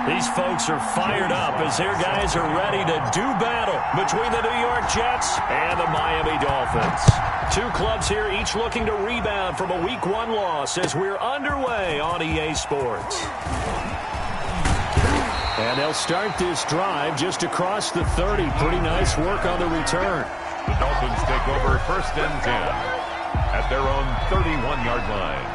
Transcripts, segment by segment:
These folks are fired up as their guys are ready to do battle between the New York Jets and the Miami Dolphins. Two clubs here, each looking to rebound from a Week 1 loss as we're underway on EA Sports. And they'll start this drive just across the 30. Pretty nice work on the return. The Dolphins take over 1st and 10 at their own 31-yard line.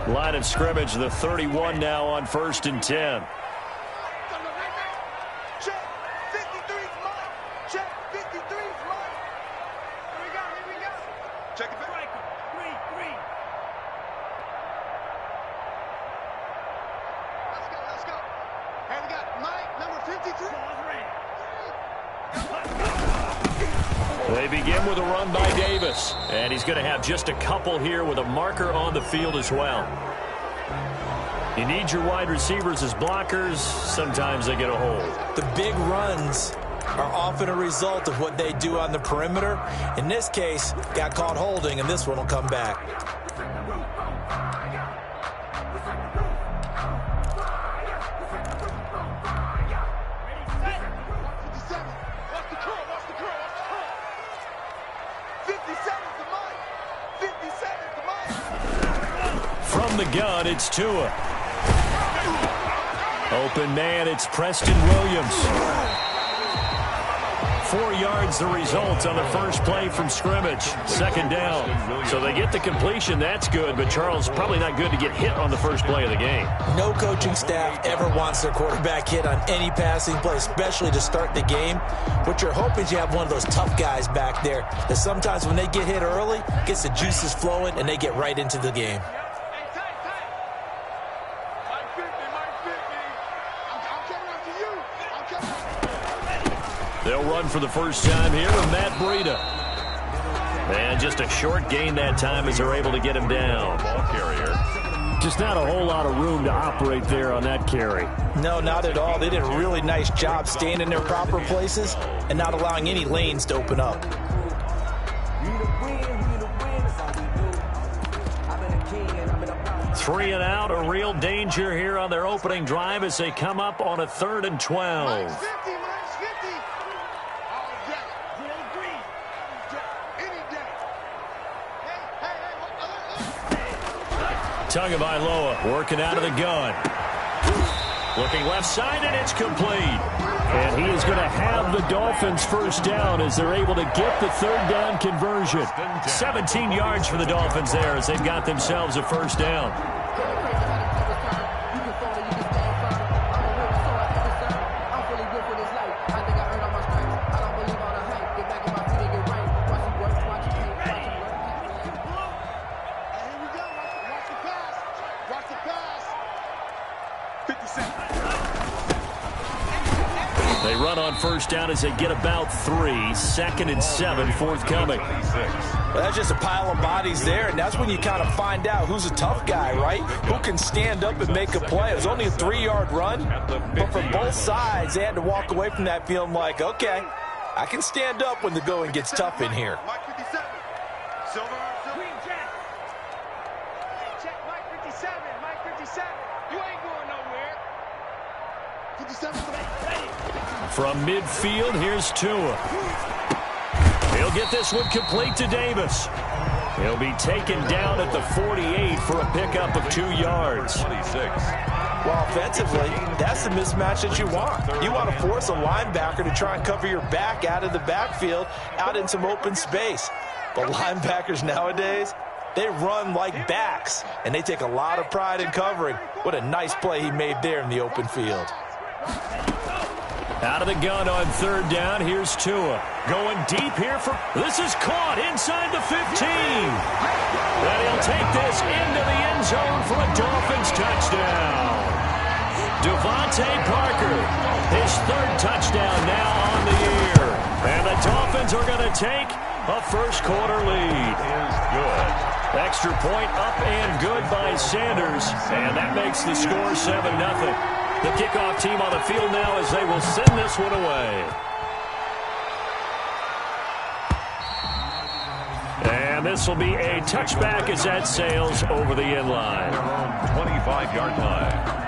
Line of scrimmage, the 31 now on 1st and 10. They begin with a run by Davis, and he's going to have just a couple here with a marker on the field as well. You need your wide receivers as blockers. Sometimes they get a hold. The big runs are often a result of what they do on the perimeter. In this case, got caught holding, and this one will come back. From the gun, it's Tua. Open man, it's Preston Williams. 4 yards the result on the first play from scrimmage. 2nd down. So they get the completion, that's good, but Charles, probably not good to get hit on the first play of the game. No coaching staff ever wants their quarterback hit on any passing play, especially to start the game. What you're hoping is you have one of those tough guys back there that sometimes when they get hit early, gets the juices flowing, and they get right into the game. They'll run for the first time here with Matt Breida. And just a short gain that time as they're able to get him down. Ball carrier. Just not a whole lot of room to operate there on that carry. No, not at all. They did a really nice job staying in their proper places and not allowing any lanes to open up. Three and out, a real danger here on their opening drive as they come up on a 3rd and 12. Tagovailoa working out of the gun. Looking left side, and it's complete. And he is going to have the Dolphins first down as they're able to get the 3rd down conversion. 17 yards for the Dolphins there as they've got themselves a first down. They run on first down as they get about 3. 2nd and 7 forthcoming. Well, that's just a pile of bodies there, and that's when you kind of find out who's a tough guy, right? Who can stand up and make a play. It was only a 3-yard run, but for both sides, they had to walk away from that feeling like, okay, I can stand up when the going gets tough in here. From midfield, here's Tua. He'll get this one complete to Davis. He'll be taken down at the 48 for a pickup of 2 yards. 26. Well, offensively, that's the mismatch that you want. You want to force a linebacker to try and cover your back out of the backfield, out in some open space. But linebackers nowadays, they run like backs, and they take a lot of pride in covering. What a nice play he made there in the open field. Out of the gun on 3rd down, here's Tua. Going deep here for... This is caught inside the 15. And he'll take this into the end zone for a Dolphins touchdown. Devontae Parker, his 3rd touchdown now on the year. And the Dolphins are going to take a first quarter lead. Is good. Extra point up and good by Sanders. And that makes the score 7-0. The kickoff team on the field now as they will send this one away. And this will be a touchback as that sails over the end line. Their own 25-yard line.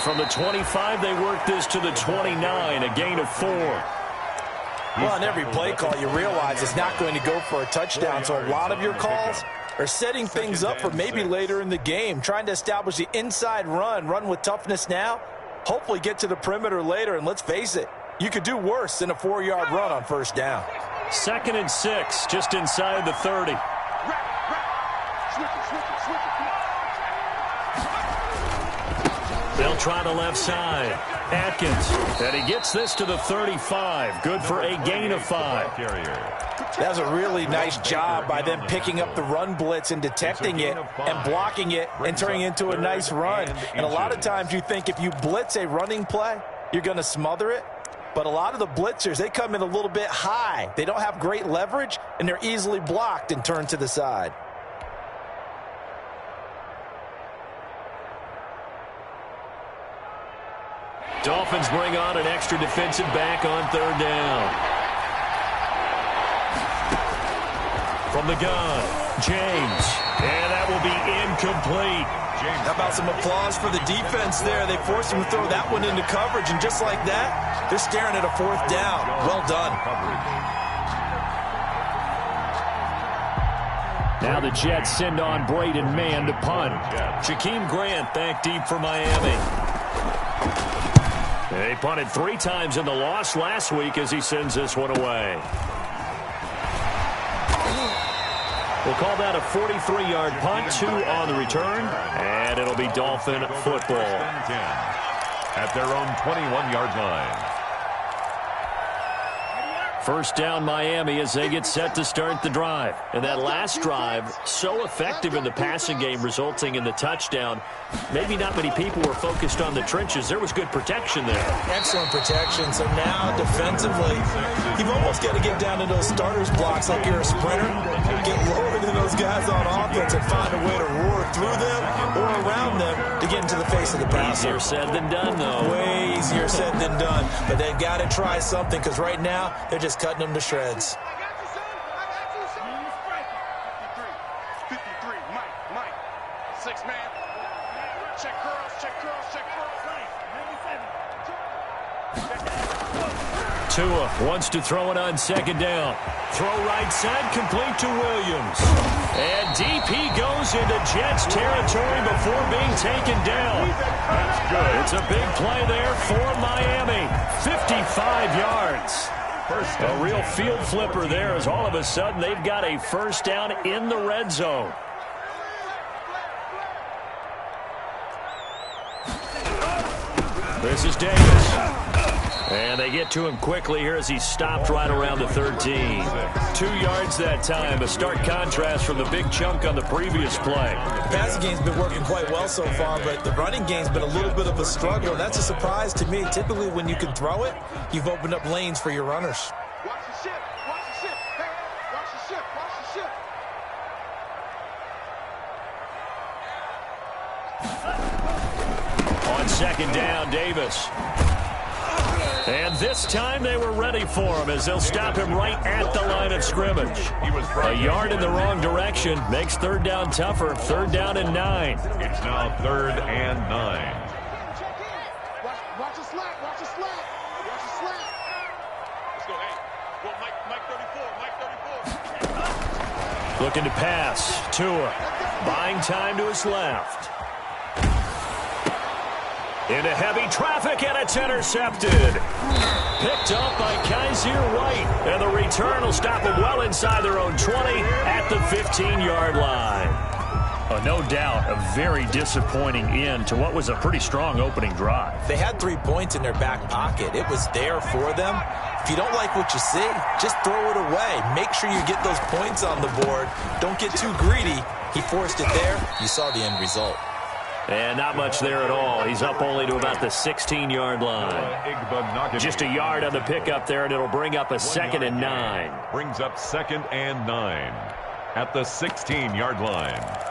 From the 25, they work this to the 29, a gain of 4. Well, on every play call, you realize it's not going to go for a touchdown, so a lot of your calls are setting things up for maybe later in the game, trying to establish the inside run with toughness now, hopefully get to the perimeter later, and let's face it, you could do worse than a 4-yard run on first down. 2nd and 6, just inside the 30. They'll try the left side. Atkins, and he gets this to the 35. Good for a gain of 5. That was a really nice job by them picking up the run blitz and detecting it and blocking it and turning it into a nice run. And a lot of times you think if you blitz a running play, you're going to smother it. But a lot of the blitzers, they come in a little bit high. They don't have great leverage, and they're easily blocked and turned to the side. Dolphins bring on an extra defensive back on 3rd down. From the gun, James. And that will be incomplete. How about some applause for the defense there? They forced him to throw that one into coverage, and just like that, they're staring at a 4th down. Well done. Now the Jets send on Braden Mann to punt. Jakeem Grant back deep for Miami. They punted 3 times in the loss last week as he sends this one away. We'll call that a 43-yard punt, 2 on the return, and it'll be Dolphin football. At their own 21-yard line. First down Miami as they get set to start the drive. And that last drive, so effective in the passing game, resulting in the touchdown. Maybe not many people were focused on the trenches. There was good protection there. Excellent protection. So now defensively, you've almost got to get down to those starters blocks like you're a sprinter. Get lower than those guys on offense and find a way to roar through them or around them to get into the face of the passer. Easier said than done, though. Way easier said than done. But they've got to try something because right now they're just cutting them to shreds. 53, Mike, 6-man. Check curls. Tua wants to throw it on 2nd down. Throw right side, complete to Williams. And deep he goes into Jets territory before being taken down. That's good. It's a big play there for Miami. 55 yards. A real field flipper there as all of a sudden they've got a first down in the red zone. This is Davis. And they get to him quickly here as he stopped right around the 13. 2 yards that time, a stark contrast from the big chunk on the previous play. The passing game's been working quite well so far, but the running game's been a little bit of a struggle. That's a surprise to me. Typically, when you can throw it, you've opened up lanes for your runners. Watch the ship. Hey, watch the ship. On 2nd down, Davis. And this time they were ready for him as they'll stop him right at the line of scrimmage. A yard in the wrong direction makes 3rd down tougher. 3rd down and 9. It's now 3rd and 9. Watch the slack. Let's go, hey. Well, Mike 34. Looking to pass. Tua buying time to his left. Into heavy traffic, and it's intercepted. Picked up by Kaiser White. And the return will stop them well inside their own 20 at the 15-yard line. No doubt, a very disappointing end to what was a pretty strong opening drive. They had 3 points in their back pocket. It was there for them. If you don't like what you see, just throw it away. Make sure you get those points on the board. Don't get too greedy. He forced it there. You saw the end result. And not much there at all. He's up only to about the 16-yard line. Just a yard on the pickup there, and it'll bring up a 2nd and 9. Brings up 2nd and 9 at the 16-yard line.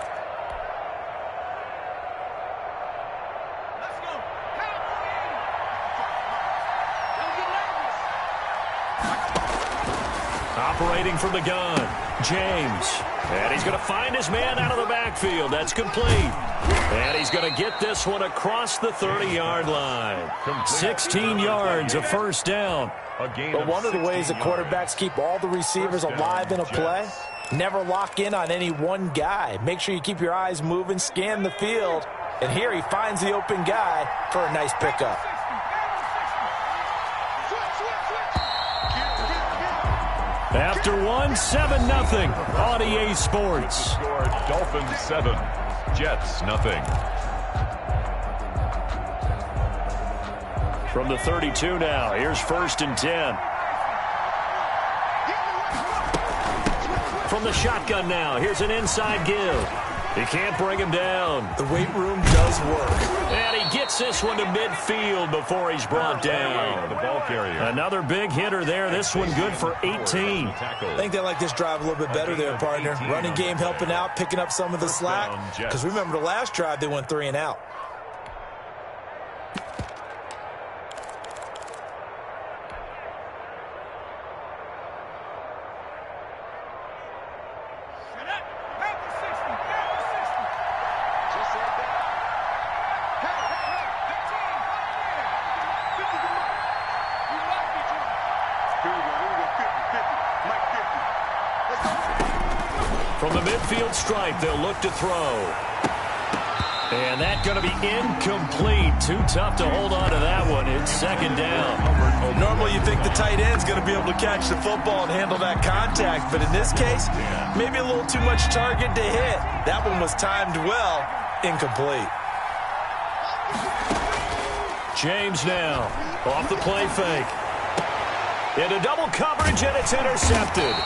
Operating from the gun, James. And he's going to find his man out of the backfield. That's complete. And he's going to get this one across the 30-yard line. 16 yards, a first down. But one of the ways the quarterbacks keep all the receivers alive in a play, never lock in on any one guy. Make sure you keep your eyes moving, scan the field. And here he finds the open guy for a nice pickup. After 7-0 on EA Sports. Dolphins 7, Jets nothing. From the 32 now, here's 1st and 10. From the shotgun now, here's an inside give. He can't bring him down. The weight room does work. And he gets this one to midfield before he's brought down. The ball carrier. Another big hitter there. This one good for 18. I think they like this drive a little bit better there, partner. Running game helping out, picking up some of the slack. Because remember the last drive, they went 3 and out. From the midfield stripe, they'll look to throw. And that's going to be incomplete. Too tough to hold on to that one. It's 2nd down. Normally you think the tight end's going to be able to catch the football and handle that contact. But in this case, maybe a little too much target to hit. That one was timed well. Incomplete. James now off the play fake. Into double coverage, and it's intercepted.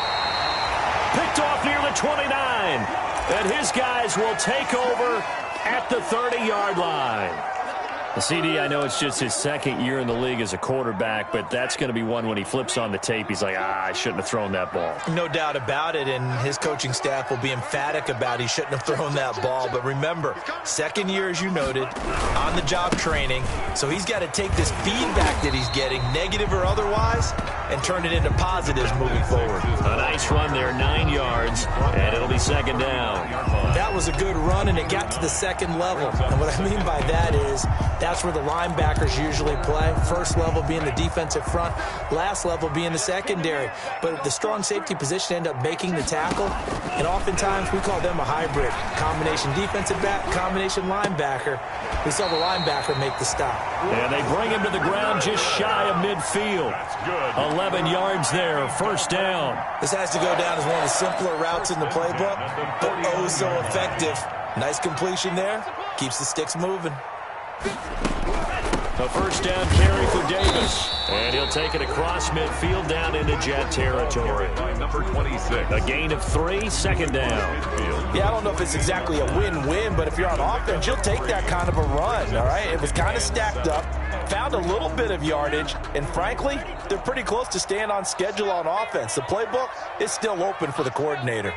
Picked off near the 29. And his guys will take over at the 30-yard line. The CD, I know it's just his 2nd year in the league as a quarterback, but that's going to be one when he flips on the tape. He's like, I shouldn't have thrown that ball. No doubt about it, and his coaching staff will be emphatic about he shouldn't have thrown that ball. But remember, 2nd year, as you noted, on-the-job training. So he's got to take this feedback that he's getting, negative or otherwise, and turn it into positives moving forward. A nice run there, 9 yards, and it'll be 2nd down. That was a good run, and it got to the 2nd level. And what I mean by that is that's where the linebackers usually play. First level being the defensive front, last level being the secondary. But the strong safety position end up making the tackle, and oftentimes we call them a hybrid. Combination defensive back, combination linebacker. We saw the linebacker make the stop. And they bring him to the ground just shy of midfield. 11 yards there, 1st down. This has to go down as one of the simpler routes in the playbook, but oh so effective. Nice completion there. Keeps the sticks moving. A 1st down carry for Davis. And he'll take it across midfield down into Jet territory. Number 26. A gain of 3, 2nd down. Yeah, I don't know if it's exactly a win-win, but if you're on offense, you'll take that kind of a run, all right? It was kind of stacked up, found a little bit of yardage, and frankly, they're pretty close to staying on schedule on offense. The playbook is still open for the coordinator.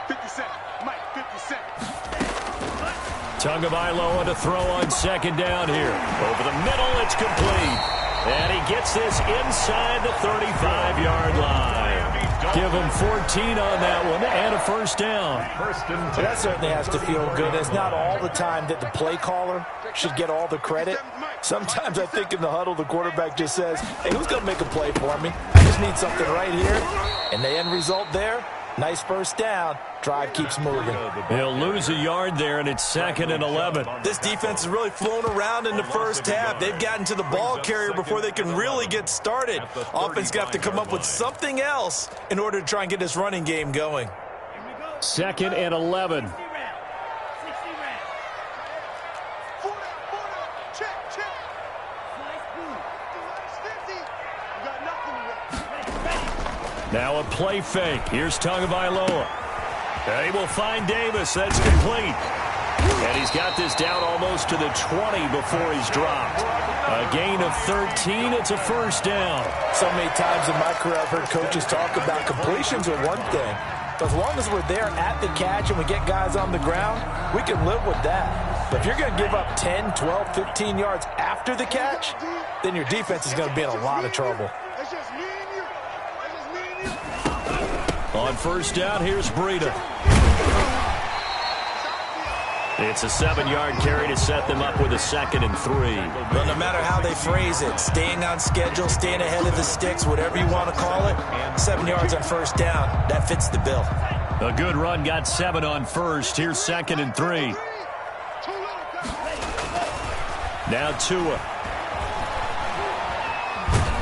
50 seconds. Mike, 50 seconds. Tagovailoa to throw on 2nd down here. Over the middle, it's complete. And he gets this inside the 35-yard line. Give him 14 on that one and a 1st down. Well, that certainly has to feel good. It's not all the time that the play caller should get all the credit. Sometimes I think in the huddle, the quarterback just says, hey, who's going to make a play for me? I just need something right here. And the end result there, nice 1st down. Drive keeps moving. He'll lose a yard there, and it's 2nd and 11. This defense has really flown around in the first half. They've gotten to the ball carrier before they can really get started. Offense got to come up with something else in order to try and get this running game going. 2nd and 11. Now a play fake. Here's Tagovailoa. He will find Davis. That's complete. And he's got this down almost to the 20 before he's dropped. A gain of 13. It's a first down. So many times in my career I've heard coaches talk about completions are one thing. But as long as we're there at the catch and we get guys on the ground, we can live with that. But if you're going to give up 10, 12, 15 yards after the catch, then your defense is going to be in a lot of trouble. On first down, here's Breida. It's a 7-yard carry to set them up with a 2nd and 3. Well, no matter how they phrase it, staying on schedule, staying ahead of the sticks, whatever you want to call it, 7 yards on first down, that fits the bill. A good run got 7 on first. Here's 2nd and 3. Now Tua.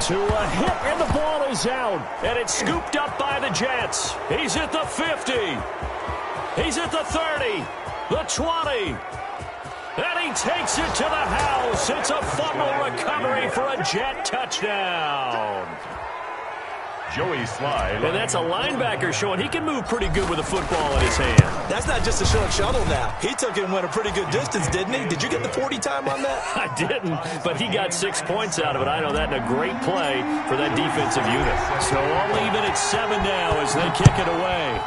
Tua hit, and the ball is out. And it's scooped up by the Jets. He's at the 50. He's at the 30. The 20. And he takes it to the house. It's a fumble recovery for a Jet touchdown. Joey Slide. And that's a linebacker showing he can move pretty good with a football in his hand. That's not just a short shuttle now. He took it and went a pretty good distance, didn't he? Did you get the 40 time on that? I didn't, but he got 6 points out of it. I know that, and a great play for that defensive unit. So all even at 7 now as they kick it away.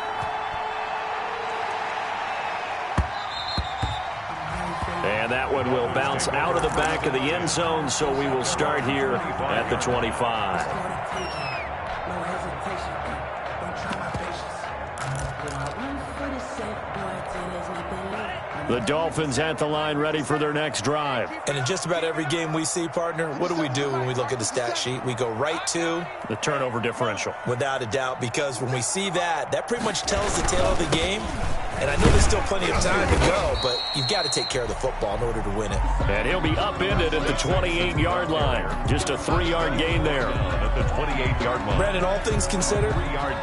And that one will bounce out of the back of the end zone, so we will start here at the 25. The Dolphins at the line ready for their next drive. And in just about every game we see, partner, what do we do when we look at the stat sheet? We go right to the turnover differential. Without a doubt, because when we see that, that pretty much tells the tale of the game. And I know there's still plenty of time to go, but you've got to take care of the football in order to win it. And he'll be upended at the 28-yard line. Just a 3-yard gain there. At the 28-yard line. Brandon, all things considered,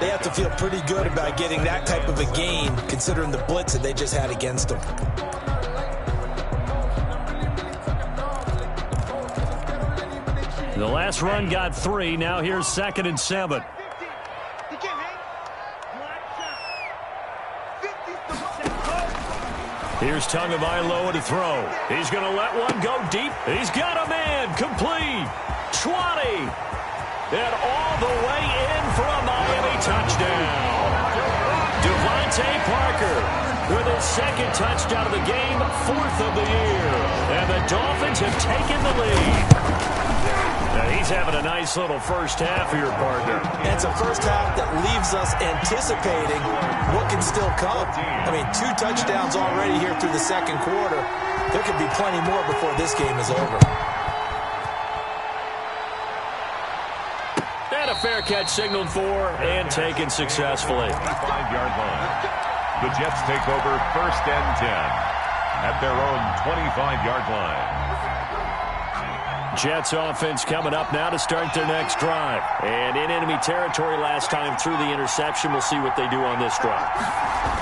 they have to feel pretty good about getting that type of a gain, considering the blitz that they just had against them. The last run got 3. Now here's 2nd and 7. Here's Tagovailoa to throw. He's going to let one go deep. He's got a man. Complete. 20. And all the way in for a Miami touchdown. Devontae Parker with his 2nd touchdown of the game, 4th of the year. And the Dolphins have taken the lead. Now he's having a nice little first half here, partner. And it's a first half that leaves us anticipating what can still come. I mean, 2 touchdowns already here through the second quarter. There could be plenty more before this game is over. And a fair catch signaled for and taken successfully. 5-yard line. The Jets take over 1st and 10 at their own 25-yard line. Jets offense coming up now to start their next drive. And in enemy territory last time through the interception. We'll see what they do on this drive.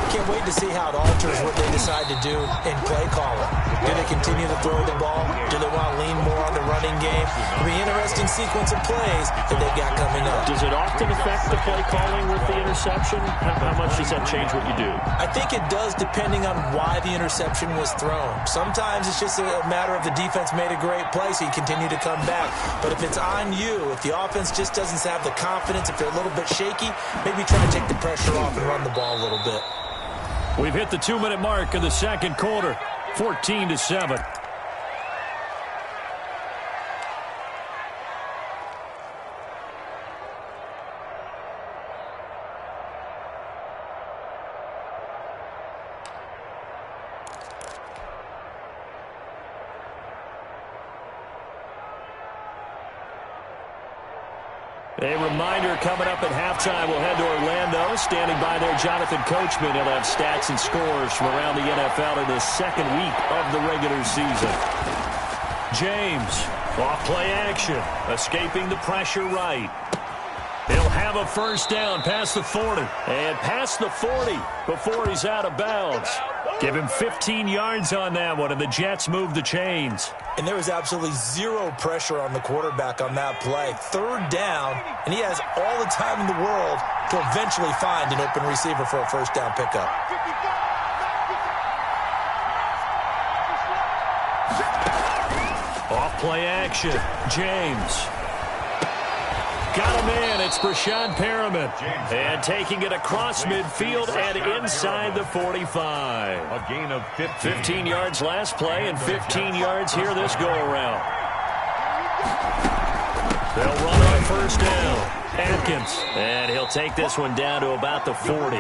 Can't wait to see how it alters what they decide to do in play calling. Do they continue to throw the ball? Do they want to lean more on the running game? It'll be an interesting sequence of plays that they've got coming up. Does it often affect the play calling with the interception? How much does that change what you do? I think it does, depending on why the interception was thrown. Sometimes it's just a matter of the defense made a great play, so you continue to come back. But if it's on you, if the offense just doesn't have the confidence, if they're a little bit shaky, maybe try to take the pressure off and run the ball a little bit. We've hit the 2-minute mark of the second quarter, 14-7. A reminder coming up at halftime, we'll head to Orlando. Standing by there, Jonathan Coachman. He'll have stats and scores from around the NFL in the second week of the regular season. James, off play action, escaping the pressure right. He'll have a first down past the 40. And past the 40 before he's out of bounds. Give him 15 yards on that one, and the Jets move the chains. And there was absolutely zero pressure on the quarterback on that play. Third down, and he has all the time in the world to eventually find an open receiver for a first down pickup. Off play action. James. Got a man. It's Brashad Perriman. And taking it across midfield and inside the 45. A gain of 15 yards last play and 15 yards here this go-around. They'll run on first down. Atkins. And he'll take this one down to about the 40.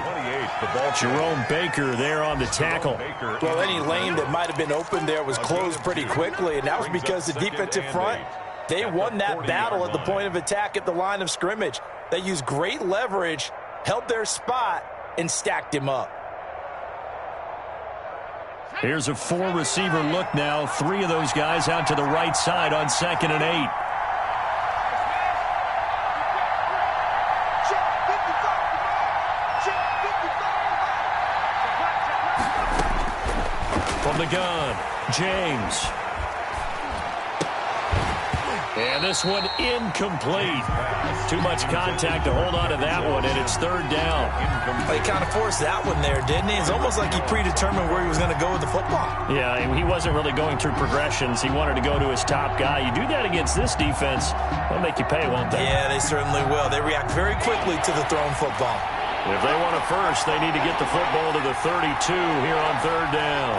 Jerome Baker there on the tackle. Well, any lane that might have been open there was closed pretty quickly, and that was because the defensive front, they won that battle at the point of attack at the line of scrimmage. They used great leverage, held their spot, and stacked him up. Here's a four-receiver look now. Three of those guys out to the right side on 2nd and 8. From the gun, James. And this one incomplete. Too much contact to hold on to that one, and it's third down. He kind of forced that one there, didn't he? It's almost like he predetermined where he was going to go with the football. Yeah, he wasn't really going through progressions. He wanted to go to his top guy. You do that against this defense, they'll make you pay, won't they? Yeah, they certainly will. They react very quickly to the thrown football. If they want a first, they need to get the football to the 32 here on third down.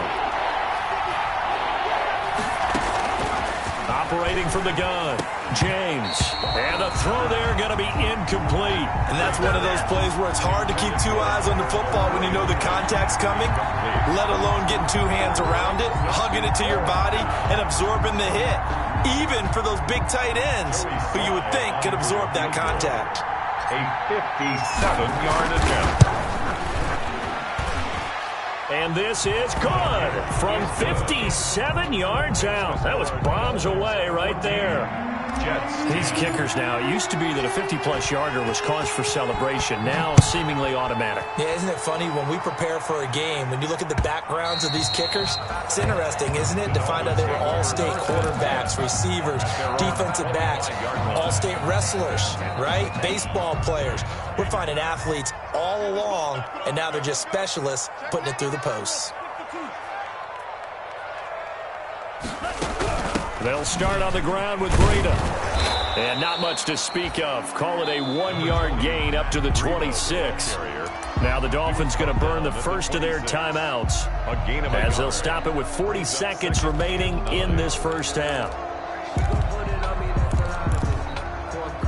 Operating from the gun, James. And the throw there going to be incomplete. And that's one of those plays where it's hard to keep two eyes on the football when you know the contact's coming, let alone getting two hands around it, hugging it to your body, and absorbing the hit. Even for those big tight ends who you would think could absorb that contact. A 57-yard attempt. And this is good from 57 yards out. That was bombs away right there. Jets. These kickers now, it used to be that a 50-plus yarder was cause for celebration. Now seemingly automatic. Yeah, isn't it funny when we prepare for a game, when you look at the backgrounds of these kickers, it's interesting, isn't it, to find out they were all-state quarterbacks, receivers, defensive backs, all-state wrestlers, right? Baseball players. We're finding athletes all along, and now they're just specialists putting it through the posts. They'll start on the ground with Breida. And not much to speak of. Call it a 1-yard gain up to the 26. Now the Dolphins going to burn the first of their timeouts as they'll stop it with 40 seconds remaining in this first half.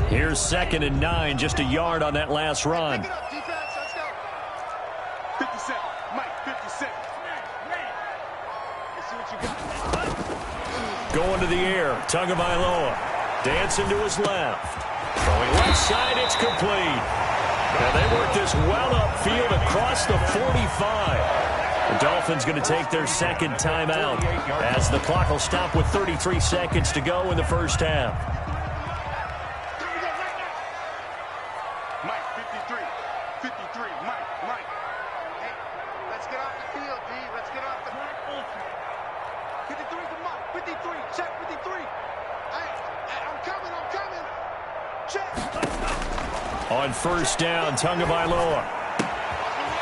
Here's 2nd and 9, just a yard on that last run. 57, Mike, 57. Let's see what you got. Going to the air, Tagovailoa. Dancing to his left. Going left side, it's complete. And they work this well upfield across the 45. The Dolphins going to take their second timeout as the clock will stop with 33 seconds to go in the first half. Mike, 53, 53, Mike. Hey, let's get off the field, D. Let's get off the field. 53 to Mike, 53, check 53. Hey, I'm coming. Check. On first down, Tagovailoa.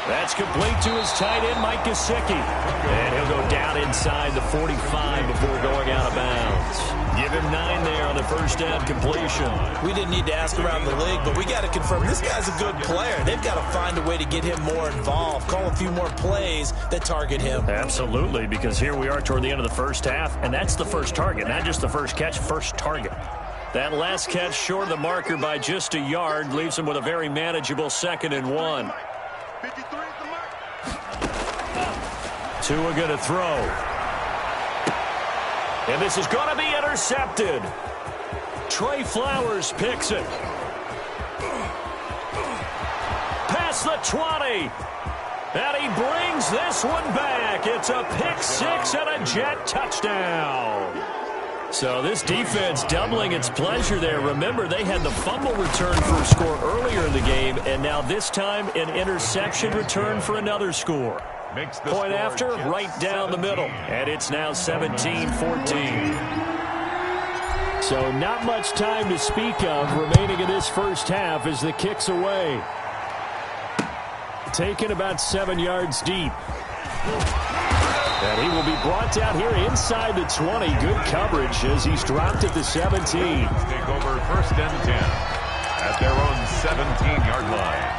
That's complete to his tight end, Mike Gesicki. And he'll go down inside the 45 before going out of bounds. Give him 9 there on the first down completion. We didn't need to ask around the league, but we got to confirm this guy's a good player. They've got to find a way to get him more involved, call a few more plays that target him. Absolutely, because here we are toward the end of the first half, and that's the first target, not just the first catch, first target. That last catch short of the marker by just a yard leaves him with a very manageable 2nd and 1. 53 is the mark. Tua going to throw. And this is going to be intercepted. Trey Flowers picks it. Past the 20. And he brings this one back. It's a pick 6 and a Jet touchdown. So this defense doubling its pleasure there. Remember, they had the fumble return for a score earlier in the game, and now this time an interception return for another score. Point after, right down the middle, and it's now 17-14. So not much time to speak of remaining in this first half as the kick's away. Taken about 7 yards deep. And he will be brought down here inside the 20. Good coverage as he's dropped at the 17. Take over first and 10 at their own 17-yard line.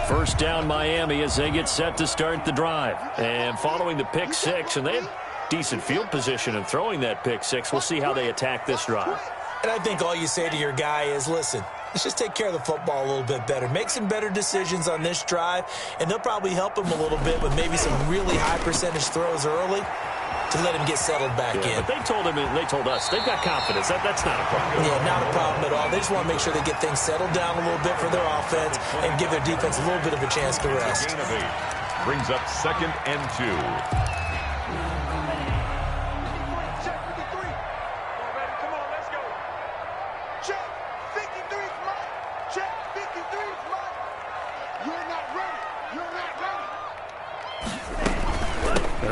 First down Miami as they get set to start the drive. And following the pick six, and they have decent field position in throwing that pick six. We'll see how they attack this drive. And I think all you say to your guy is, listen, let's just take care of the football a little bit better. Make some better decisions on this drive, and they'll probably help him a little bit with maybe some really high percentage throws early to let him get settled back in. But they told him, and they told us, they've got confidence. That's not a problem. Yeah, not a problem at all. They just want to make sure they get things settled down a little bit for their offense and give their defense a little bit of a chance to rest. Gain of 8 brings up 2nd and 2.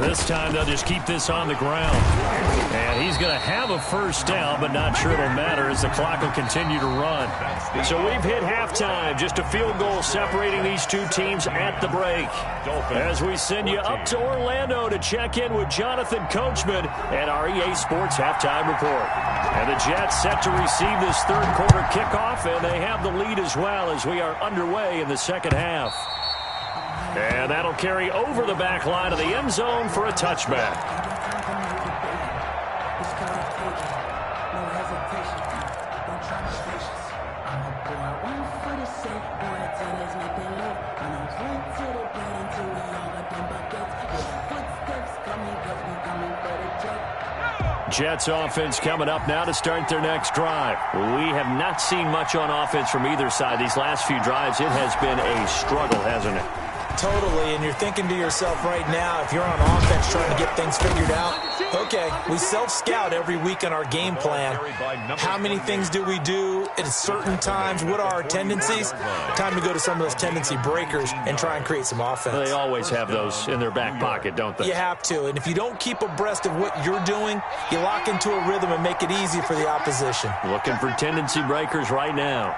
This time they'll just keep this on the ground. And he's going to have a first down, but not sure it'll matter as the clock will continue to run. So we've hit halftime. Just a field goal separating these two teams at the break. As we send you up to Orlando to check in with Jonathan Coachman and our EA Sports Halftime Report. And the Jets set to receive this third quarter kickoff, and they have the lead as well as we are underway in the second half. And that'll carry over the back line of the end zone for a touchback. Jets offense coming up now to start their next drive. We have not seen much on offense from either side. These last few drives, it has been a struggle, hasn't it? Totally, and you're thinking to yourself right now, if you're on offense trying to get things figured out, okay, we self-scout every week on our game plan. How many things do we do at certain times? What are our tendencies? Time to go to some of those tendency breakers and try and create some offense. They always have those in their back pocket, don't they? You have to, and if you don't keep abreast of what you're doing, you lock into a rhythm and make it easy for the opposition. Looking for tendency breakers right now.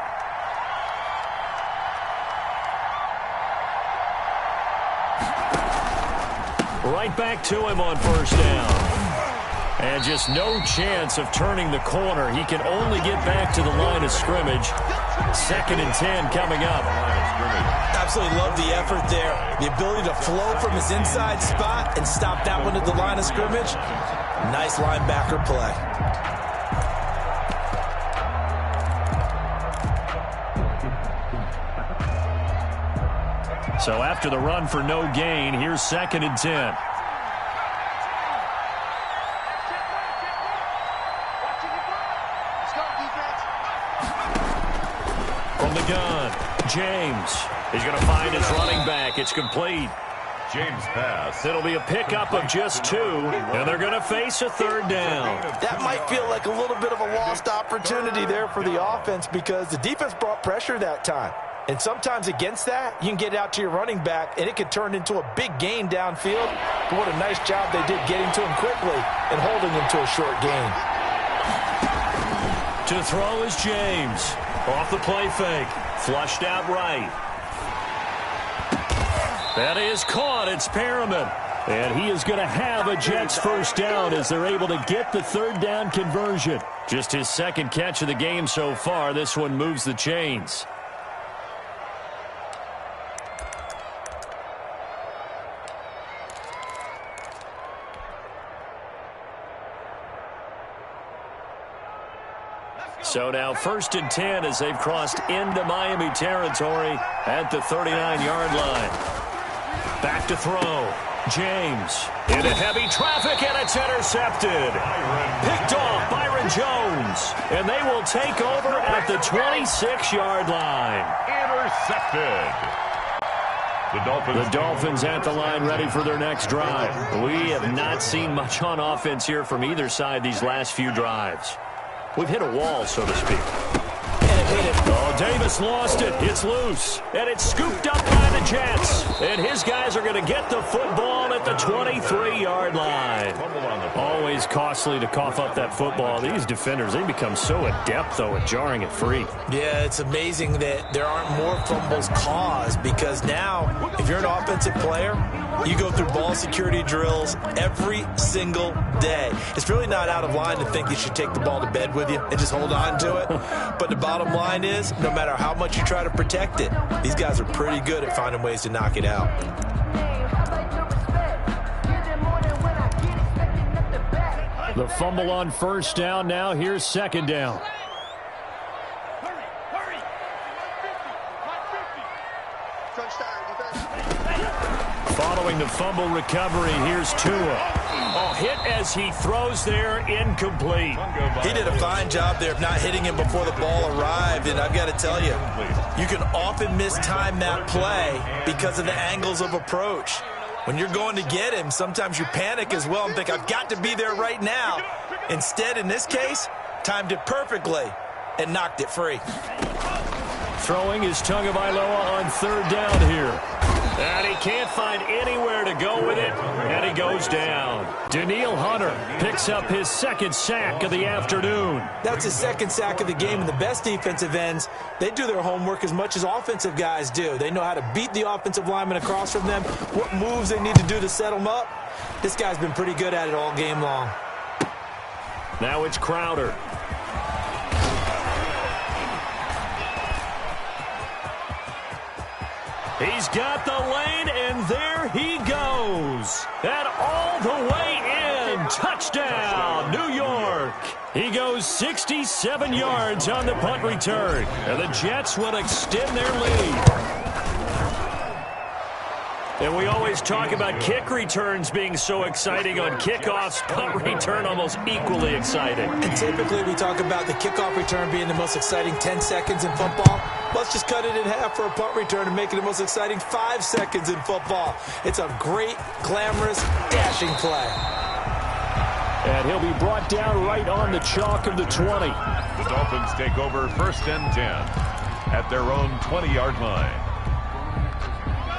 Right back to him on first down. And just no chance of turning the corner. He can only get back to the line of scrimmage. 2nd and 10 coming up. Absolutely love the effort there. The ability to flow from his inside spot and stop that one at the line of scrimmage. Nice linebacker play. So after the run for no gain, here's 2nd and 10. From the gun, James. He's going to find his running back. It's complete. James pass. It'll be a pickup of just 2, and they're going to face a third down. That might feel like a little bit of a lost opportunity there for the offense because the defense brought pressure that time. And sometimes against that, you can get out to your running back, and it could turn into a big gain downfield. But what a nice job they did getting to him quickly and holding him to a short gain. To throw is James. Off the play fake. Flushed out right. That is caught. It's Perriman. And he is going to have a Jets first down as they're able to get the third down conversion. Just his second catch of the game so far. This one moves the chains. So now 1st and 10 as they've crossed into Miami territory at the 39-yard line. Back to throw. James into heavy traffic, and it's intercepted. Picked off Byron Jones. And they will take over at the 26-yard line. Intercepted. The Dolphins at the line ready for their next drive. We have not seen much on offense here from either side these last few drives. We've hit a wall, so to speak. Oh, Davis lost it. It's loose. And it's scooped up by the Jets. And his guys are going to get the football at the 23-yard line. Always costly to cough up that football. These defenders, they become so adept, though, at jarring it free. Yeah, it's amazing that there aren't more fumbles caused because now, if you're an offensive player, you go through ball security drills every single day. It's really not out of line to think you should take the ball to bed with you and just hold on to it. But the bottom line is, no matter how much you try to protect it, these guys are pretty good at finding ways to knock it out. The fumble on first down. Now here's second down. Following the fumble recovery, here's Tua. Oh, hit as he throws there, incomplete. He did a fine job there of not hitting him before the ball arrived, and I've got to tell you, you can often mistime that play because of the angles of approach. When you're going to get him, sometimes you panic as well and think, I've got to be there right now. Instead, in this case, timed it perfectly and knocked it free. Throwing is Tagovailoa on third down here. And he can't find anywhere to go with it, and he goes down. Danielle Hunter picks up his second sack of the afternoon. That's his second sack of the game, and the best defensive ends, they do their homework as much as offensive guys do. They know how to beat the offensive lineman across from them, what moves they need to do to set them up. This guy's been pretty good at it all game long. Now it's Crowder. He's got the lane, and there he goes. And all the way in. Touchdown, New York. He goes 67 yards on the punt return. And the Jets will extend their lead. And we always talk about kick returns being so exciting on kickoffs. Punt return almost equally exciting. And typically we talk about the kickoff return being the most exciting 10 seconds in football. Let's just cut it in half for a punt return and make it the most exciting 5 seconds in football. It's a great, glamorous, dashing play. And he'll be brought down right on the chalk of the 20. The Dolphins take over first and 10 at their own 20-yard line.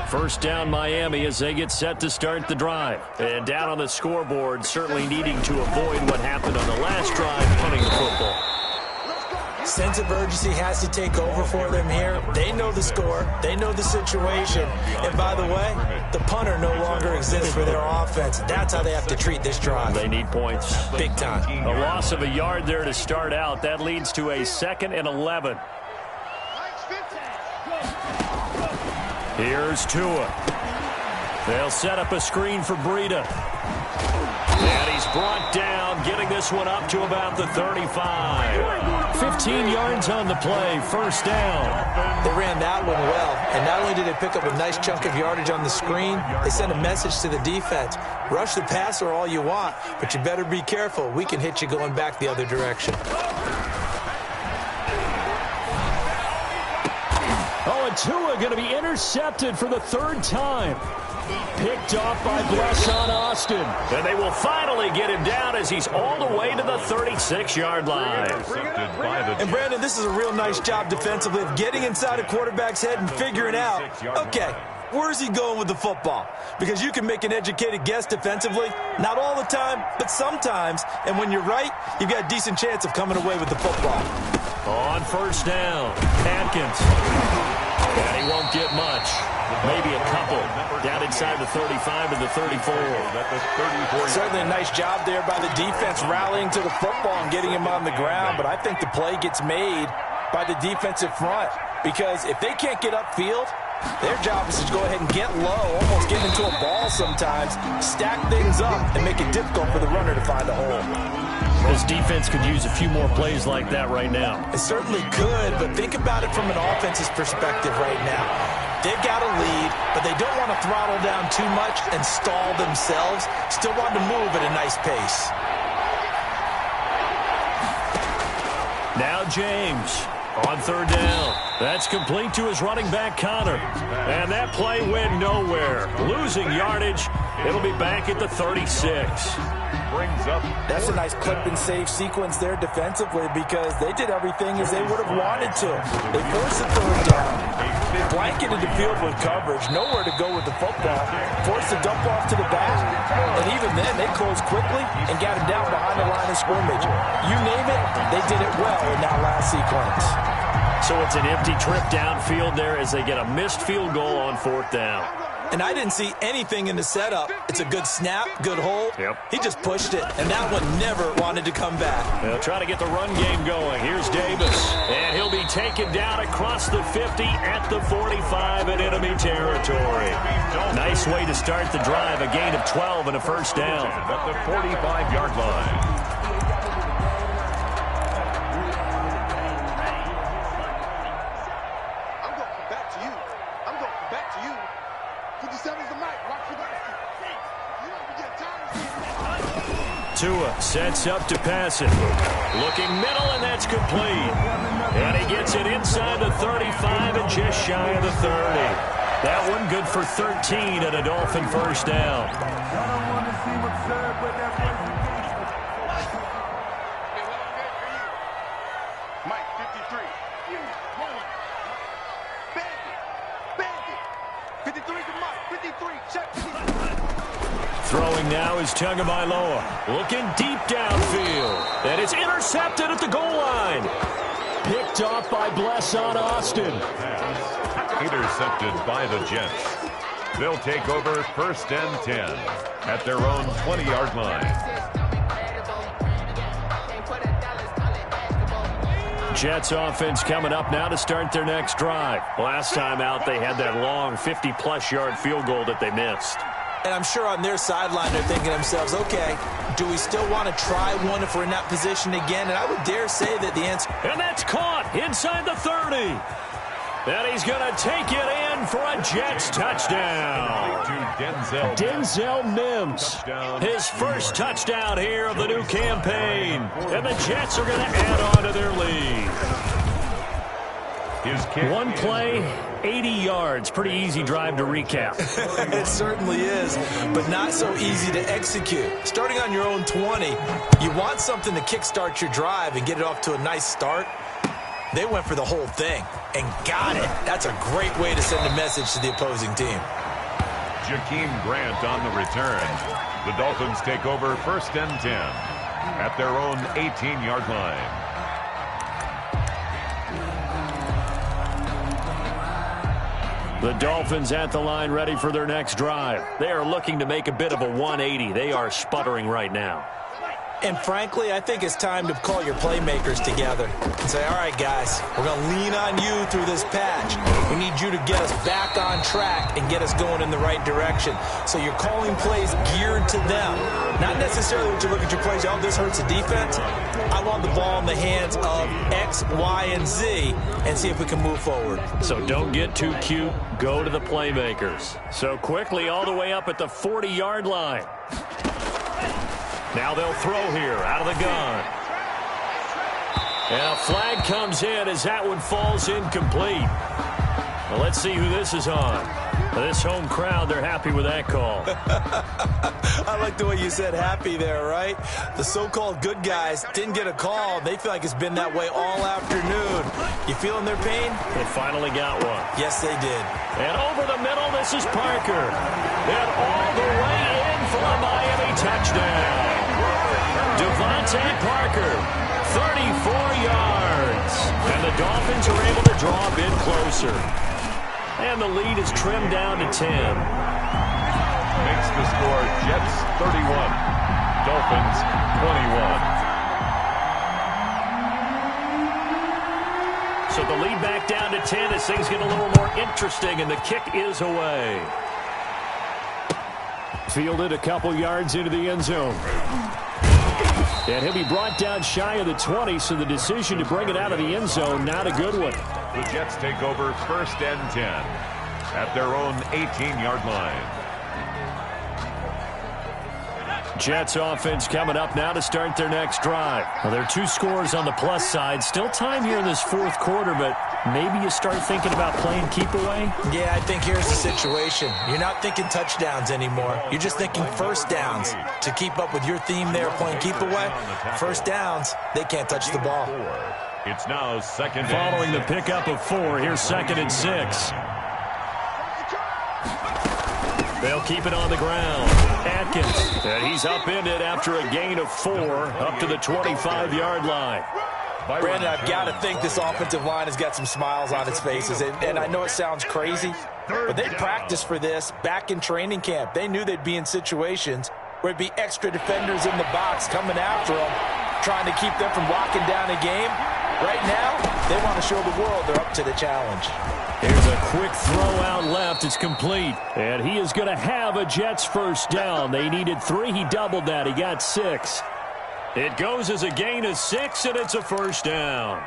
First down Miami as they get set to start the drive. And down on the scoreboard, certainly needing to avoid what happened on the last drive, punting the football. Sense of urgency has to take over for them here. They know the score. They know the situation. And by the way, the punter no longer exists for their offense. That's how they have to treat this drive. They need points. Big time. A loss of a yard there to start out. That leads to a 2nd and 11. Here's Tua. They'll set up a screen for Breida. And he's brought down, getting this one up to about the 35. 15 yards on the play, first down. They ran that one well, and not only did they pick up a nice chunk of yardage on the screen, they sent a message to the defense. Rush the passer all you want, but you better be careful. We can hit you going back the other direction. Oh, and Tua going to be intercepted for the 3rd time. Picked off by Blesson Austin. And they will finally get him down as he's all the way to the 36-yard line. And Brandon, this is a real nice job defensively of getting inside a quarterback's head and figuring out, okay, where's he going with the football? Because you can make an educated guess defensively, not all the time, but sometimes. And when you're right, you've got a decent chance of coming away with the football. On first down, Atkins. And he won't get much. Maybe a couple. Down inside the 35 and the 34. Certainly a nice job there by the defense rallying to the football and getting him on the ground. But I think the play gets made by the defensive front. Because if they can't get upfield, their job is to go ahead and get low, almost get into a ball sometimes, stack things up, and make it difficult for the runner to find a hole. This defense could use a few more plays like that right now. It certainly could, but think about it from an offense's perspective right now. They've got a lead, but they don't want to throttle down too much and stall themselves. Still want to move at a nice pace. Now James. On third down, that's complete to his running back, Connor. And that play went nowhere. Losing yardage. It'll be back at the 36. Brings up. That's a nice clip and save sequence there defensively because they did everything as they would have wanted to. They forced the third down, blanketed the field with coverage, nowhere to go with the football, forced the dump off to the back, and even then they closed quickly and got him down behind the line of scrimmage. You name it, they did it well in that last sequence. So it's an empty trip downfield there as they get a missed field goal on fourth down. And I didn't see anything in the setup. It's a good snap, good hold. Yep. He just pushed it, and that one never wanted to come back. They'll try to get the run game going. Here's Davis, and he'll be taken down across the 50 at the 45 in enemy territory. Nice way to start the drive, a gain of 12 and a first down. At the 45-yard line. Tua sets up to pass it. Looking middle, and that's complete. And he gets it inside the 35 and just shy of the 30. That one good for 13 and a Dolphin first down. Mike, 53. Bandit. 53 to Mike. 53. Check. Throwing now is Tagovailoa. Looking deep downfield. And it's intercepted at the goal line. Picked off by Blesson Austin. Intercepted by the Jets. They'll take over first and 10 at their own 20-yard line. Jets offense coming up now to start their next drive. Last time out, they had that long 50-plus yard field goal that they missed. And I'm sure on their sideline they're thinking to themselves, okay, do we still want to try one if we're in that position again? And I would dare say that the answer... And that's caught inside the 30. And he's going to take it in for a Jets touchdown. Denzel Mims, his first touchdown here of the new campaign. And the Jets are going to add on to their lead. One play, 80 yards. Pretty easy drive to recap. It certainly is, but not so easy to execute. Starting on your own 20, you want something to kickstart your drive and get it off to a nice start. They went for the whole thing and got it. That's a great way to send a message to the opposing team. Jakeem Grant on the return. The Dolphins take over first and 10 at their own 18-yard line. The Dolphins at the line ready for their next drive. They are looking to make a bit of a 180. They are sputtering right now. And frankly, I think it's time to call your playmakers together and say, all right, guys, we're going to lean on you through this patch. We need you to get us back on track and get us going in the right direction. So you're calling plays geared to them. Not necessarily when you look at your plays, oh, this hurts the defense. I want the ball in the hands of X, Y, and Z and see if we can move forward. So don't get too cute. Go to the playmakers. So quickly all the way up at the 40-yard line. Now they'll throw here out of the gun. And a flag comes in as that one falls incomplete. Well, let's see who this is on. This home crowd, they're happy with that call. I like the way you said happy there, right? The so-called good guys didn't get a call. They feel like it's been that way all afternoon. You feeling their pain? They finally got one. Yes, they did. And over the middle, this is Parker. And all the way in for a Miami touchdown. Devontae Parker, 34 yards. And the Dolphins are able to draw a bit closer. And the lead is trimmed down to 10. Makes the score Jets 31, Dolphins 21. So the lead back down to 10 as things get a little more interesting, and the kick is away. Fielded a couple yards into the end zone. And he'll be brought down shy of the 20, so the decision to bring it out of the end zone, not a good one. The Jets take over first and 10 at their own 18-yard line. Jets offense coming up now to start their next drive. Well, there are 2 scores on the plus side. Still time here in this 4th quarter, but maybe you start thinking about playing keep away? Yeah, I think here's the situation. You're not thinking touchdowns anymore. You're just thinking first downs. To keep up with your theme there, playing keep away, first downs, they can't touch the ball. It's now 2nd. Following the pickup of 4, here's 2nd and 6. They'll keep it on the ground. Atkins, and he's upended after a gain of 4 up to the 25-yard line. Brandon, I've got to think this offensive line has got some smiles on its faces. And I know it sounds crazy, but they practiced for this back in training camp. They knew they'd be in situations where it'd be extra defenders in the box coming after them, trying to keep them from locking down a game. Right now, they want to show the world they're up to the challenge. Here's a quick throw out left. It's complete. And he is going to have a Jets first down. They needed 3. He doubled that. He got 6. It goes as a gain of 6, and it's a first down.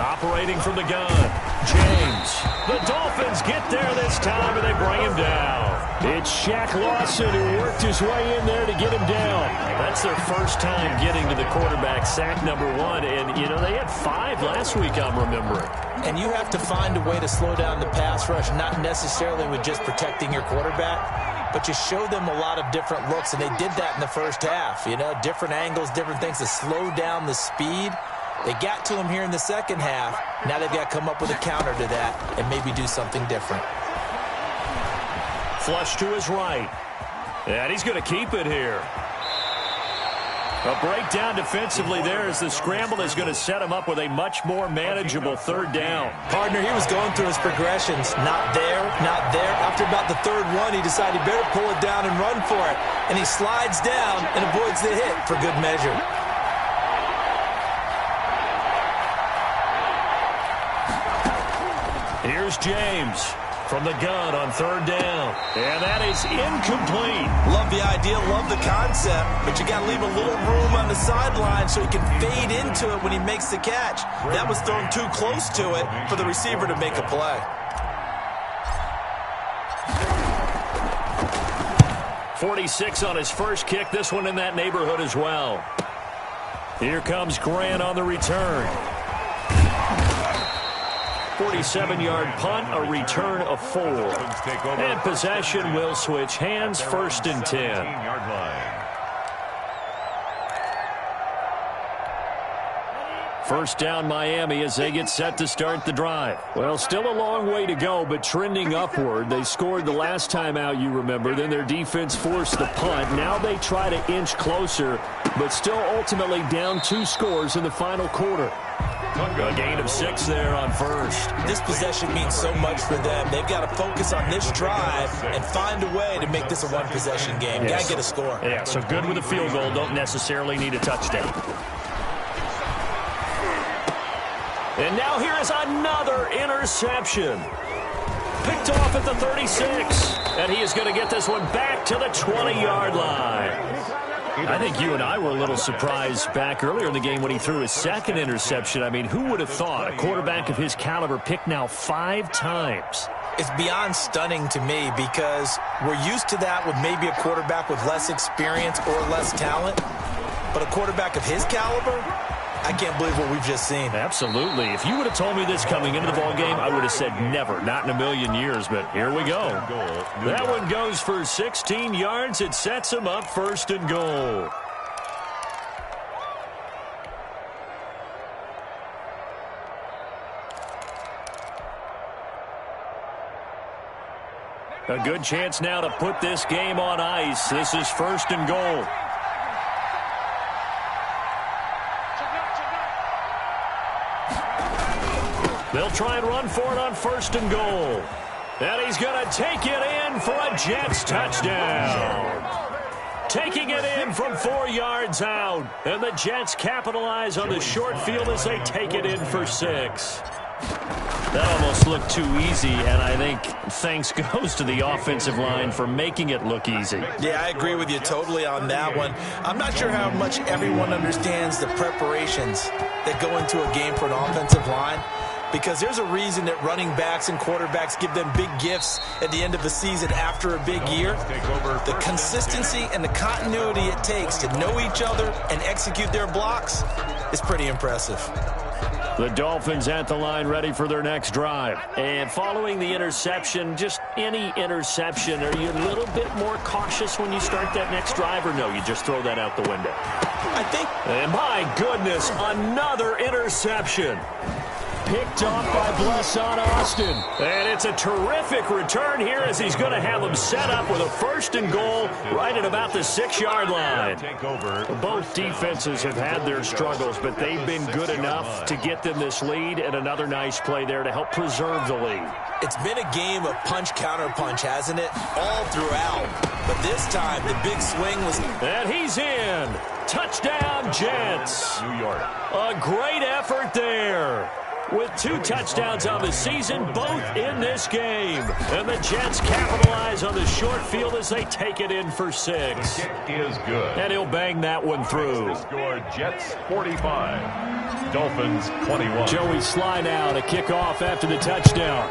Operating from the gun, James. The Dolphins get there this time, and they bring him down. It's Shaq Lawson who worked his way in there to get him down. That's their first time getting to the quarterback, sack number 1. And, you know, they had 5 last week, I'm remembering. And you have to find a way to slow down the pass rush, not necessarily with just protecting your quarterback, but you show them a lot of different looks, and they did that in the first half. You know, different angles, different things to slow down the speed. They got to him here in the second half. Now they've got to come up with a counter to that and maybe do something different. Flush to his right. And he's going to keep it here. A breakdown defensively there as the scramble is going to set him up with a much more manageable 3rd down. Partner, he was going through his progressions. Not there, not there. After about the 3rd one, he decided he better pull it down and run for it. And he slides down and avoids the hit for good measure. Here's James from the gun on 3rd down. And that is incomplete. Love the idea, love the concept, but you got to leave a little room on the sideline so he can fade into it when he makes the catch. That was thrown too close to it for the receiver to make a play. 46 on his first kick. This one in that neighborhood as well. Here comes Grant on the return. 47-yard punt, a return of 4. And possession will switch hands, 1st and 10. First down Miami as they get set to start the drive. Well, still a long way to go, but trending upward. They scored the last time out, you remember. Then their defense forced the punt. Now they try to inch closer, but still ultimately down 2 scores in the final quarter. A gain of 6 there on 1st. This possession means so much for them. They've got to focus on this drive and find a way to make this a one-possession game. Yes. Got to get a score. Yeah, so good with a field goal. Don't necessarily need a touchdown. And now here is another interception. Picked off at the 36. And he is going to get this one back to the 20-yard line. I think you and I were a little surprised back earlier in the game when he threw his 2nd interception. I mean, who would have thought a quarterback of his caliber picked now 5 times? It's beyond stunning to me because we're used to that with maybe a quarterback with less experience or less talent. But a quarterback of his caliber, I can't believe what we've just seen. Absolutely. If you would have told me this coming into the ballgame, I would have said never, not in a million years. But here we go. That one goes for 16 yards. It sets him up 1st and goal. A good chance now to put this game on ice. This is 1st and goal. They'll try and run for it on 1st and goal. And he's going to take it in for a Jets touchdown. Taking it in from 4 yards out. And the Jets capitalize on the short field as they take it in for 6. That almost looked too easy, and I think thanks goes to the offensive line for making it look easy. Yeah, I agree with you totally on that one. I'm not sure how much everyone understands the preparations that go into a game for an offensive line, because there's a reason that running backs and quarterbacks give them big gifts at the end of the season after a big year. The consistency and the continuity it takes to know each other and execute their blocks is pretty impressive. The Dolphins at the line ready for their next drive. And following the interception, just any interception, are you a little bit more cautious when you start that next drive, or no, you just throw that out the window? I think. And my goodness, another interception. Picked off by Blesson Austin. And it's a terrific return here as he's going to have them set up with a 1st and goal right at about the 6-yard line. Both defenses have had their struggles, but they've been good enough to get them this lead, and another nice play there to help preserve the lead. It's been a game of punch-counter-punch, hasn't it? All throughout. But this time, the big swing was... And he's in. Touchdown, Jets. New York. A great effort there. With 2 touchdowns on the season, both in this game. And the Jets capitalize on the short field as they take it in for 6. The kick is good. And he'll bang that one through. Score Jets 45, Dolphins 21. Joey Sly now to kick off after the touchdown.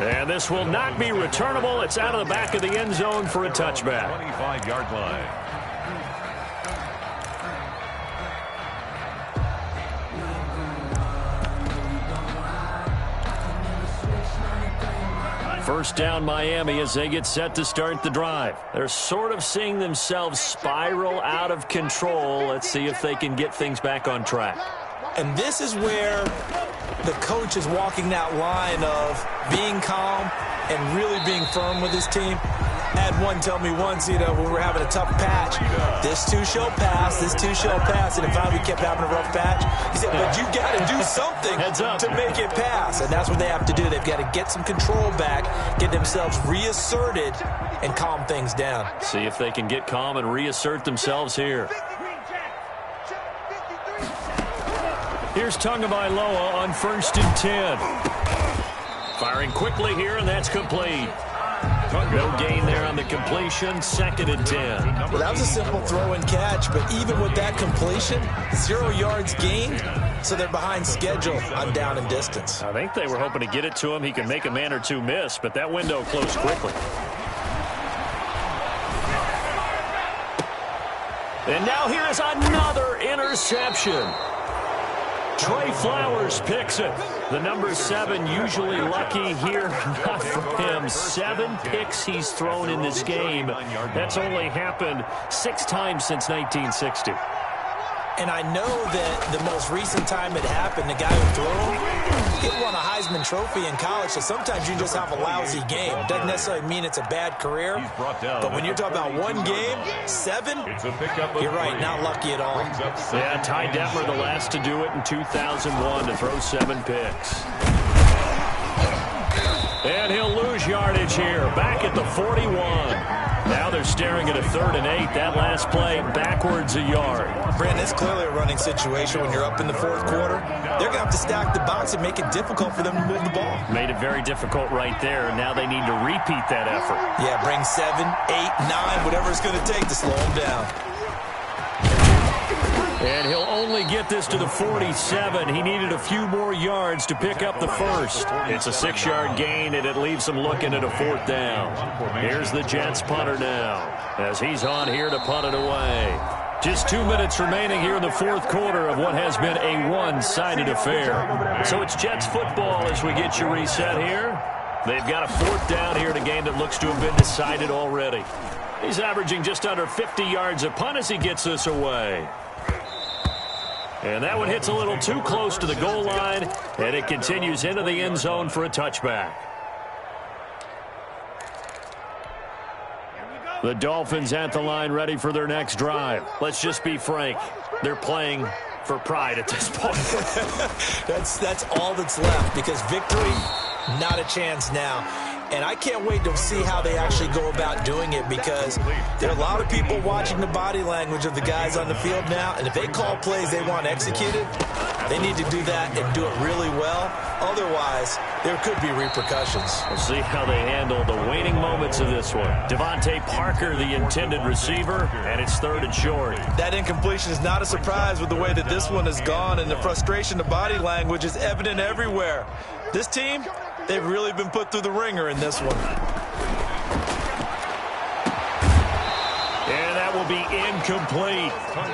And this will not be returnable. It's out of the back of the end zone for a touchback. 25-yard line. First down, Miami, as they get set to start the drive. They're sort of seeing themselves spiral out of control. Let's see if they can get things back on track. And this is where the coach is walking that line of being calm and really being firm with his team. I had one tell me once, when we were having a tough patch, this too shall pass, this too shall pass. And if finally we kept having a rough patch, he said, but you got to do something to make it pass. And that's what they have to do. They've got to get some control back, get themselves reasserted, and calm things down. See if they can get calm and reassert themselves here. Here's Tagovailoa on 1st and 10. Firing quickly here, and that's complete. No gain there on the completion. 2nd and 10. Well, that was a simple throw and catch, but even with that completion, 0 yards gained, so they're behind schedule on down and distance. I think they were hoping to get it to him. He could make a man or two miss, but that window closed quickly. And now here is another interception. Trey Flowers picks it. The number 7 usually lucky here. Not for him. 7 picks he's thrown in this game. That's only happened 6 times since 1960. And I know that the most recent time it happened, the guy who threw him, he won a Heisman Trophy in college, so sometimes you just have a lousy game. Doesn't necessarily mean it's a bad career, but when you're talking about one game, 7, you're right, not lucky at all. Yeah, Ty Detmer, the last to do it in 2001, to throw 7 picks. And he'll lose yardage here, back at the 41. Now they're staring at a 3rd and 8. That last play backwards a yard. Brandon, it's clearly a running situation when you're up in the 4th quarter. They're going to have to stack the box and make it difficult for them to move the ball. Made it very difficult right there, and now they need to repeat that effort. Yeah, bring 7, 8, 9, whatever it's going to take to slow them down. And he'll only get this to the 47. He needed a few more yards to pick up the first. It's a 6-yard gain, and it leaves him looking at a 4th down. Here's the Jets punter now, as he's on here to punt it away. Just 2 minutes remaining here in the 4th quarter of what has been a one-sided affair. So it's Jets football as we get you reset here. They've got a 4th down here in a game that looks to have been decided already. He's averaging just under 50 yards a punt as he gets this away. And that one hits a little too close to the goal line, and it continues into the end zone for a touchback. The Dolphins at the line ready for their next drive. Let's just be frank. They're playing for pride at this point. That's all that's left, because victory, not a chance now. And I can't wait to see how they actually go about doing it, because there are a lot of people watching the body language of the guys on the field now, and if they call plays they want executed, they need to do that and do it really well. Otherwise, there could be repercussions. We'll see how they handle the waning moments of this one. Devontae Parker, the intended receiver, and it's 3rd and short. That incompletion is not a surprise with the way that this one has gone, and the frustration of body language is evident everywhere. This team, they've really been put through the ringer in this one. And that will be incomplete.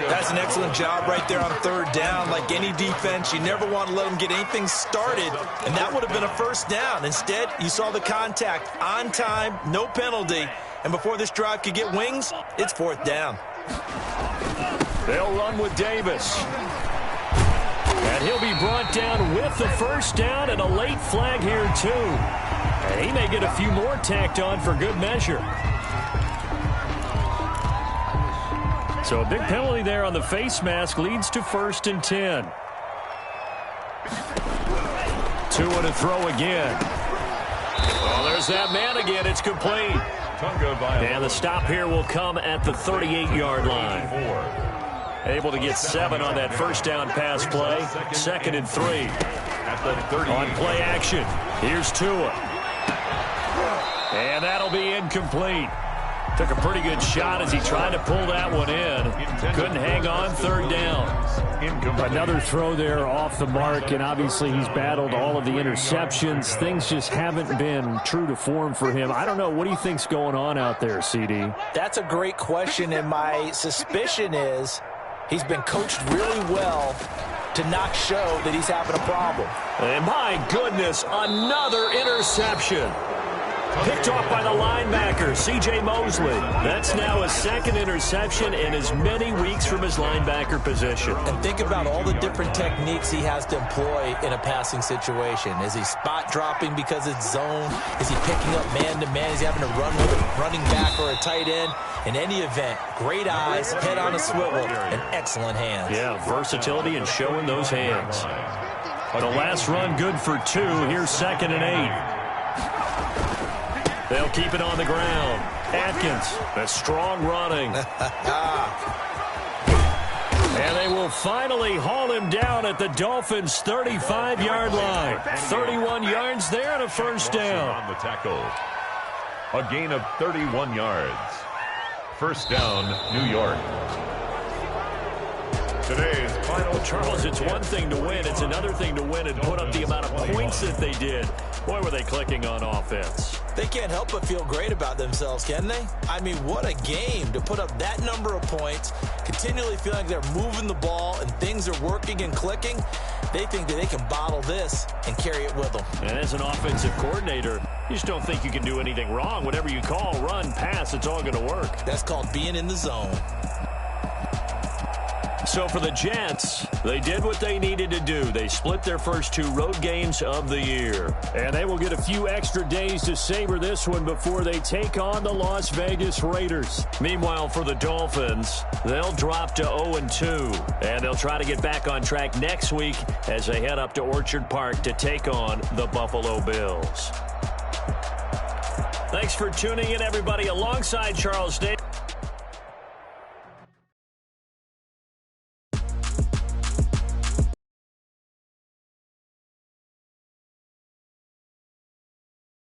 That's an excellent job right there on 3rd down. Like any defense, you never want to let them get anything started, and that would have been a 1st down. Instead, you saw the contact on time, no penalty, and before this drive could get wings, it's 4th down. They'll run with Davis. And he'll be brought down with the 1st down, and a late flag here, too. And he may get a few more tacked on for good measure. So a big penalty there on the face mask leads to 1st and 10. 2 and a throw again. Well, there's that man again. It's complete. And the stop here will come at the 38-yard line. Able to get 7 on that 1st down pass play. 2nd and 3. On play action, here's Tua. And that'll be incomplete. Took a pretty good shot as he tried to pull that one in. Couldn't hang on. 3rd down. Another throw there off the mark, and obviously he's battled all of the interceptions. Things just haven't been true to form for him. I don't know. What do you think's going on out there, CD? That's a great question, and my suspicion is he's been coached really well to not show that he's having a problem. And my goodness, another interception. Picked off by the linebacker, C.J. Mosley. That's now his 2nd interception in as many weeks from his linebacker position. And think about all the different techniques he has to employ in a passing situation. Is he spot dropping because it's zone? Is he picking up man-to-man? Is he having to run with a running back or a tight end? In any event, great eyes, head on a swivel, and excellent hands. Yeah, versatility and showing those hands. The last run good for 2. Here's 2nd and 8. They'll keep it on the ground. Atkins, a strong running. And they will finally haul him down at the Dolphins' 35-yard line. 31 yards there and a 1st down. On the tackle. A gain of 31 yards. 1st down, New York. Today's final. Well, Charles, it's one thing to win. It's another thing to win and put up the amount of points that they did. Boy, were they clicking on offense. They can't help but feel great about themselves, can they? I mean, what a game to put up that number of points, continually feeling like they're moving the ball and things are working and clicking. They think that they can bottle this and carry it with them. And as an offensive coordinator, you just don't think you can do anything wrong. Whatever you call, run, pass, it's all going to work. That's called being in the zone. So for the Jets, they did what they needed to do. They split their first 2 road games of the year. And they will get a few extra days to savor this one before they take on the Las Vegas Raiders. Meanwhile, for the Dolphins, they'll drop to 0-2. And they'll try to get back on track next week as they head up to Orchard Park to take on the Buffalo Bills. Thanks for tuning in, everybody, alongside Charles Davis.